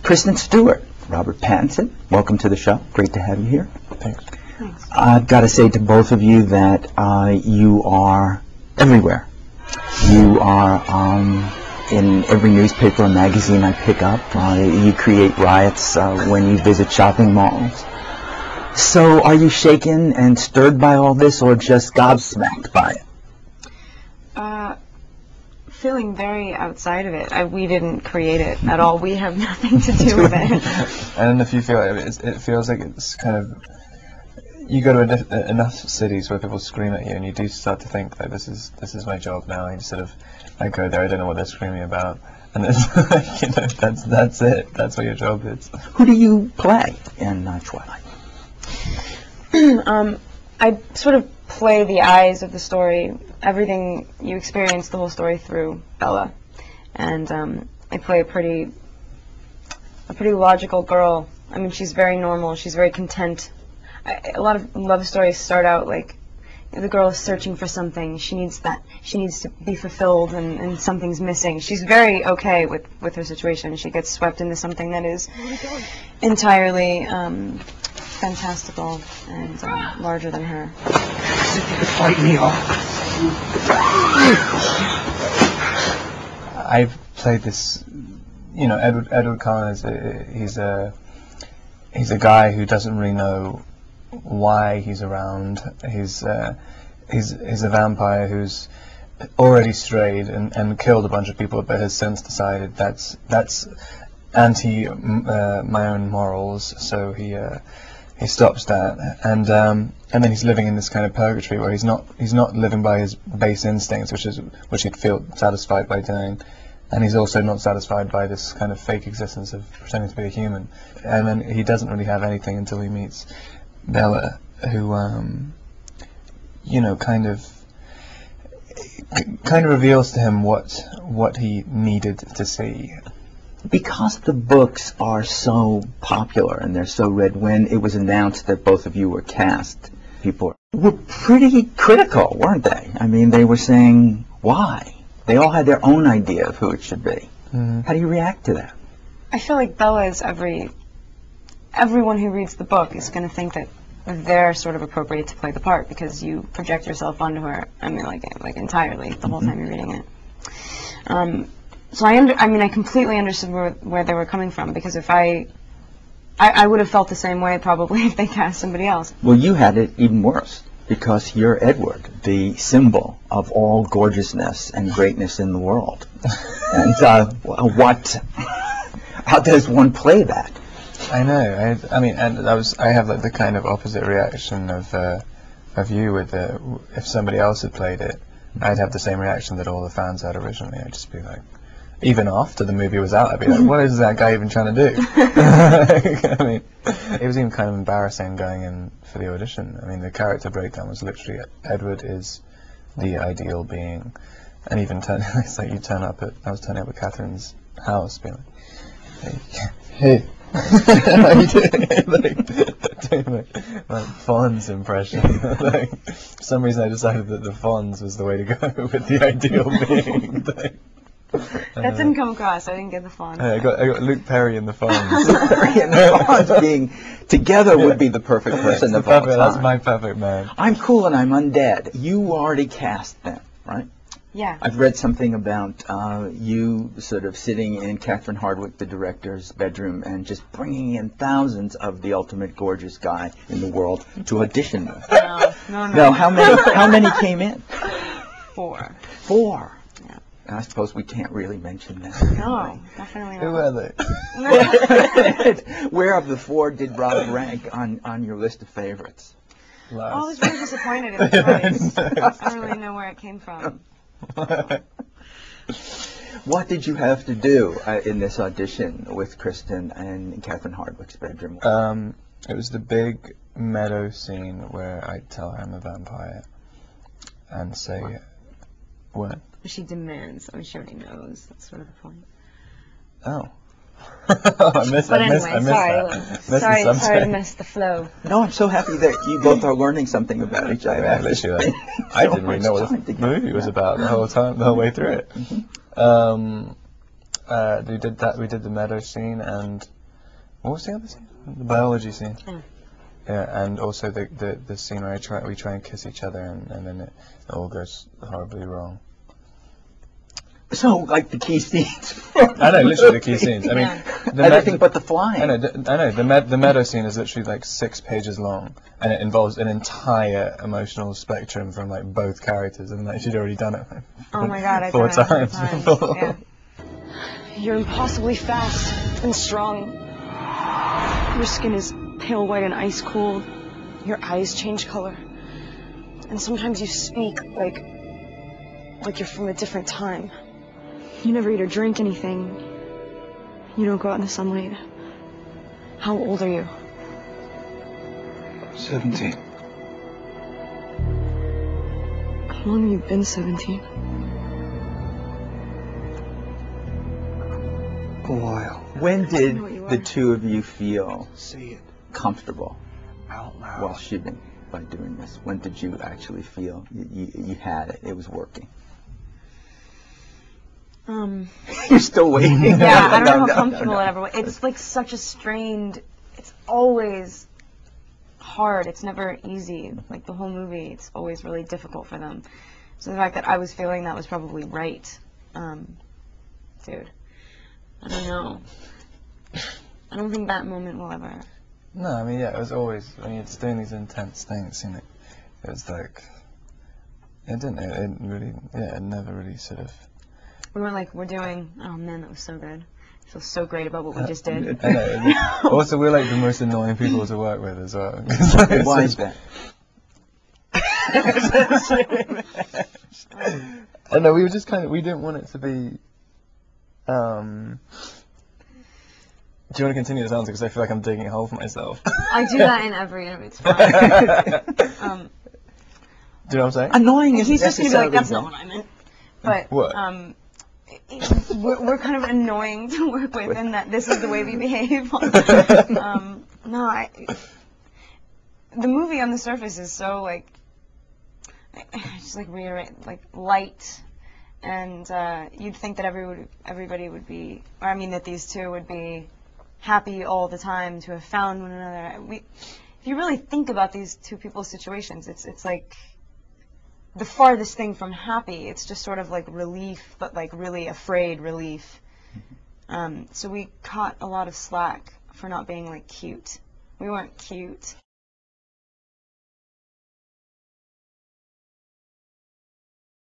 Kristen Stewart, Robert Pattinson, welcome to the show. Great to have you here. Thanks. I've got to say to both of you that you are everywhere. You are in every newspaper and magazine I pick up. You create riots when you visit shopping malls. So are you shaken and stirred by all this, or just gobsmacked by it? Feeling very outside of it. We didn't create it at all. We have nothing to do with it. And if you feel it feels like it's kind of, you go to enough cities where people scream at you, and you do start to think that this is my job now. And sort of, I go there, I don't know what they're screaming about, and it's like, you know, that's it. That's what your job is. Who do you play in Twilight? I sort of play the eyes of the story. Everything you experience the whole story through Bella, and I play a pretty logical girl. I mean, she's very normal. She's very content. A lot of love stories start out like the girl is searching for something. She needs to be fulfilled, and something's missing. She's very okay with her situation. She gets swept into something that is entirely fantastical and larger than her. Fight me off. I've played this, you know, Edward Cullen he's a guy who doesn't really know why he's around. He's a vampire who's already strayed and killed a bunch of people, but has since decided that's anti my own morals, so he stops that, and then he's living in this kind of purgatory where he's not living by his base instincts, which he'd feel satisfied by doing, and he's also not satisfied by this kind of fake existence of pretending to be a human. And then he doesn't really have anything until he meets Bella, who you know, kind of reveals to him what he needed to see. Because the books are so popular and they're so read, when it was announced that both of you were cast, people were pretty critical, weren't they? I mean, they were saying, why? They all had their own idea of who it should be. Mm-hmm. How do you react to that? I feel like Bella is everyone who reads the book is going to think that they're sort of appropriate to play the part, because you project yourself onto her. I mean, like entirely the whole time you're reading it. So I completely understood where they were coming from, because if I would have felt the same way probably if they cast somebody else. Well, you had it even worse, because you're Edward, the symbol of all gorgeousness and greatness in the world. And how does one play that? I know. I mean, and I have like the kind of opposite reaction of you with if somebody else had played it, I'd have the same reaction that all the fans had originally. I'd just be like, even after the movie was out, I'd be like, what is that guy even trying to do? I mean, it was even kind of embarrassing going in for the audition. I mean, the character breakdown was literally, Edward is the ideal being, and even it's like I was turning up at Catherine's house, being like, hey. How you doing? doing my Fonz impression. For some reason I decided that the Fonz was the way to go with the ideal being. That didn't come across. I didn't get the Fonz. I got Luke Perry and the Fonz. Luke Perry and the Fonz being together would be the perfect person of all time. That's my perfect man. I'm cool and I'm undead. You already cast them, right? Yeah. I've read something about you sort of sitting in Catherine Hardwicke, the director's bedroom, and just bringing in thousands of the ultimate gorgeous guy in the world to audition them. No. How many came in? 4. 4. Yeah. And I suppose we can't really mention that. No, definitely not. Who are they? Where of the 4 did Rob rank on your list of favorites? I was really disappointed in the choice. I don't really know where it came from. What did you have to do in this audition with Kristen and Catherine Hardwicke's bedroom? It was the big meadow scene where I tell her I'm a vampire and say, what? She demands. I mean, she already knows. That's sort of the point. Oh. I missed that. Sorry to miss the flow. No, I'm so happy that you both are learning something about each other. I didn't really know what the movie was about the whole way through it. We did the meadow scene, and What was the other scene? The biology scene. Yeah. Yeah, and also the scene where we try and kiss each other, and then it all goes horribly wrong. So, like the key scenes. I know, literally the key scenes. I mean, everything but the flying. I know. The meadow scene is literally like 6 pages long, and it involves an entire emotional spectrum from like both characters, and like she'd already done it. Oh my God, I've 4 done it times. before. Yeah. You're impossibly fast and strong. Your skin is pale white and ice cold. Your eyes change color. And sometimes you speak like you're from a different time. You never eat or drink anything. You don't go out in the sunlight. How old are you? 17. How long have you been 17? A while. When did know what you the are. two of you feel Say it comfortable out loud. while shooting by doing this? When did you actually feel you had it? It was working. You're still waiting. Yeah, I don't know how No, comfortable no. it ever was. It's like such a strained, it's always hard. It's never easy. Like the whole movie, it's always really difficult for them. So the fact that I was feeling that was probably right. Dude, I don't know. I don't think that moment will ever. No, I mean, yeah, it was always, I mean, it's doing these intense things, you know, it was like, it really, yeah, it never really sort of, We were like, we're doing, oh man, that was so good. I feel so great about what we just did. I know, also we're like the most annoying people to work with as well. Why is that? I know, we were just kind of, we didn't want it to be, do you want to continue this answer? Because I feel like I'm digging a hole for myself. I do that in every interview. It's fine. Do you know what I'm saying? Annoying isn't He's just gonna be like, that's necessarily not what I meant. But What? we're kind of annoying to work with, in that this is the way we behave. No, the movie on the surface is so like, just like reiterate, like light, and you'd think that everybody would be, or I mean that these two would be happy all the time to have found one another. If you really think about these two people's situations, it's like the farthest thing from happy. It's just sort of like relief, but like really afraid relief. So we caught a lot of slack for not being like cute. We weren't cute.